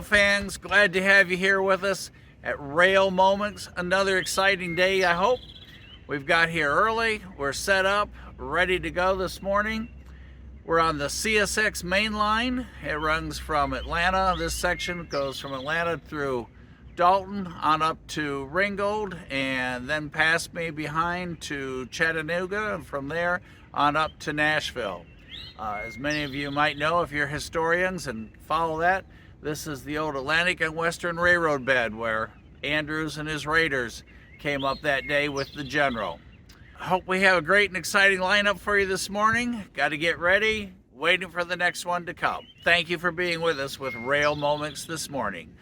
rail fans, glad to have you here with us at Rail Moments. Another exciting day, I hope. We've got here early, we're set up, ready to go this morning. We're on the CSX main line. It runs from Atlanta. This section goes from Atlanta through Dalton on up to Ringgold, and then past me behind to Chattanooga, and from there on up to Nashville. As many of you might know, if you're historians and follow that, this is the old Atlantic and Western Railroad bed where Andrews and his raiders came up that day with the general. I hope we have a great and exciting lineup for you this morning. Got to get ready, waiting for the next one to come. Thank you for being with us with Rail Moments this morning.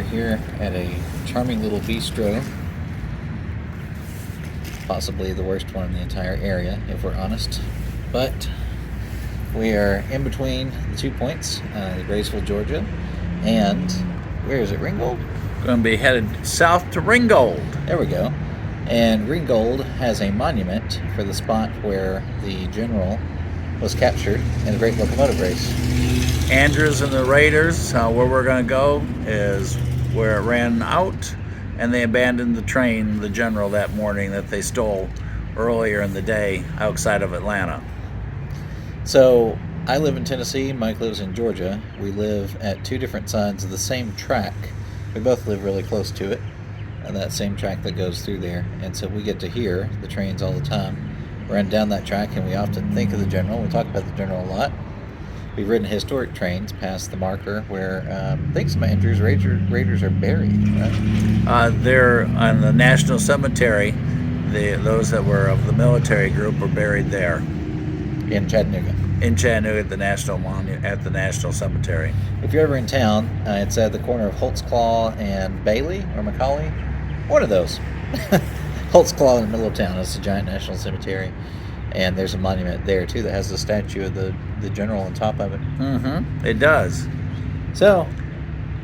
here at a charming little bistro, possibly the worst one in the entire area, if we're honest. But we are in between the 2 points, Graysville, Georgia, and where is it, Ringgold? Going to be headed south to Ringgold. There we go. And Ringgold has a monument for the spot where the general was captured in the Great Locomotive Race. Andrews and the Raiders, where we're going to go is where it ran out, and they abandoned the train, the general, that morning that they stole earlier in the day outside of Atlanta. So I live in Tennessee, Mike lives in Georgia. We live at two different sides of the same track. We both live really close to it, and that same track that goes through there. And so we get to hear the trains all the time run down that track, and we often think of the general. We talk about the general a lot. We've ridden historic trains past the marker where I think some Andrews Raiders are buried, right? They're on the National Cemetery. Those that were of the military group were buried there. In Chattanooga. In Chattanooga at the National Cemetery. If you're ever in town, it's at the corner of Holtzclaw and Bailey or Macaulay. One of those. Holtzclaw in the middle of town. It's a giant national cemetery. And there's a monument there, too, that has the statue of the general on top of it. Mm-hmm. It does. So,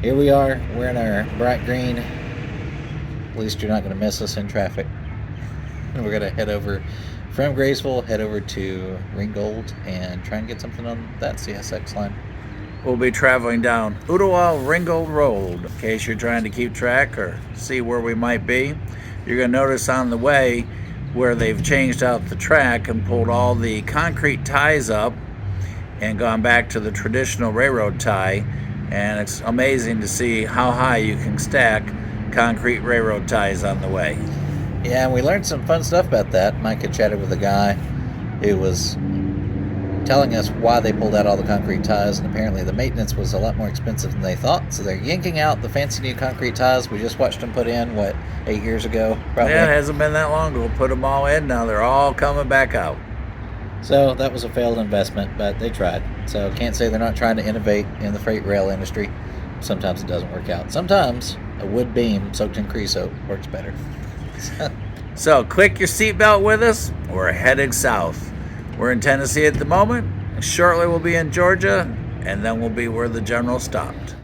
here we are. We're in our bright green. At least you're not going to miss us in traffic. And we're going to head over from Graysville, head over to Ringgold, and try and get something on that CSX line. We'll be traveling down Ottawa Ringgold Road. In case you're trying to keep track or see where we might be, you're going to notice on the way where they've changed out the track and pulled all the concrete ties up and gone back to the traditional railroad tie. And it's amazing to see how high you can stack concrete railroad ties on the way. Yeah, and we learned some fun stuff about that. Mike had chatted with a guy who was telling us why they pulled out all the concrete ties, and apparently the maintenance was a lot more expensive than they thought, so they're yanking out the fancy new concrete ties we just watched them put in, 8 years ago? Probably. Yeah, it hasn't been that long ago. Put them all in, now they're all coming back out. So that was a failed investment, but they tried. So can't say they're not trying to innovate in the freight rail industry. Sometimes it doesn't work out. Sometimes a wood beam soaked in creosote works better. So click your seatbelt with us. We're heading south. We're in Tennessee at the moment. Shortly we'll be in Georgia, and then we'll be where the general stopped.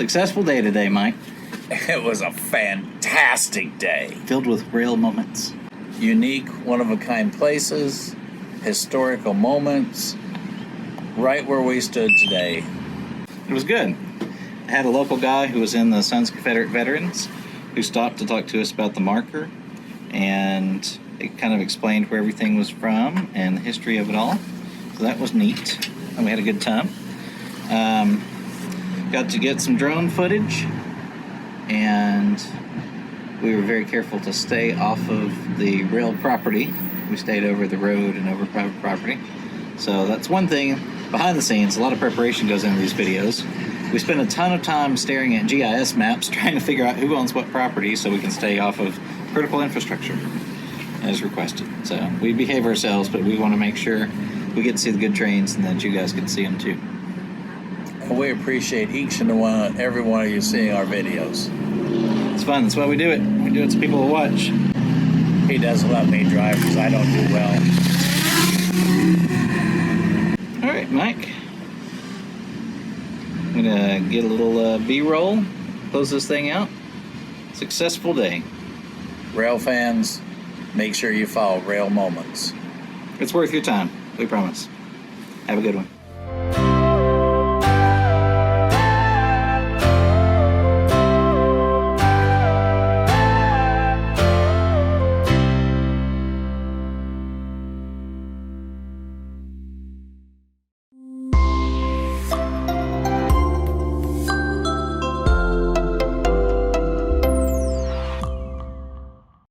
Successful day today, Mike. It was a fantastic day. Filled with rail moments. Unique, one-of-a-kind places, historical moments, right where we stood today. It was good. I had a local guy who was in the Sons of Confederate Veterans who stopped to talk to us about the marker, and it kind of explained where everything was from and the history of it all. So that was neat, and we had a good time. Got to get some drone footage, and we were very careful to stay off of the rail property. We stayed over the road and over private property. So that's one thing behind the scenes. A lot of preparation goes into these videos. We spend a ton of time staring at GIS maps trying to figure out who owns what property so we can stay off of critical infrastructure as requested. So we behave ourselves, but we want to make sure we get to see the good trains and that you guys can see them too. And we appreciate each and every one of you seeing our videos. It's fun. That's why we do it. We do it so people will watch. He doesn't let me drive because I don't do well. All right, Mike. I'm gonna get a little B-roll, close this thing out. Successful day. Rail fans, make sure you follow Rail Moments. It's worth your time, we promise. Have a good one.